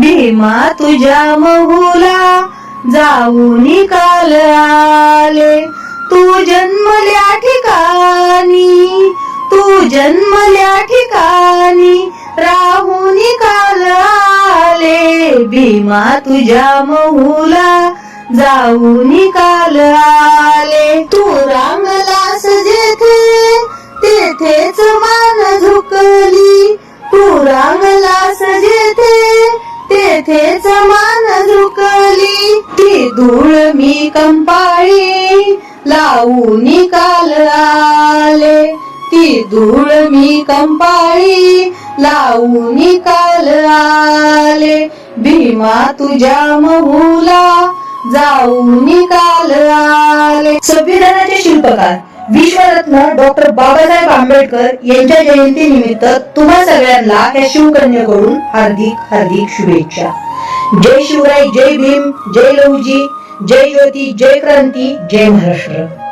भीमा तुझ्या महूला जाऊन काल आले, तू जन्मल्या ठिकाणी, तू जन्मल्या ठिकाणी राहून काल आले, भीमा तुझ्या महूला जाऊन काल आले. तू रांगलास जेथे तेथेच मान झुकली, तू रांगलास जेथे तेथेच मान झुकली, ती धूळ मी कंपाळी लावून काल आले, ती धूळ मी कंपाळी लावून काल आले, भीमा तुझ्या महूला जाऊन काल आले. संविधानाचे शिल्पकार विश्वरत्न डॉक्टर बाबासाहेब आंबेडकर यांच्या जयंती निमित्त तुम्हा सगळ्यांना या शिवकन्येकडून हार्दिक हार्दिक शुभेच्छा. जय शिवराय, जय भीम, जय लहुजी, जय ज्योती, जय क्रांती, जय महाराष्ट्र.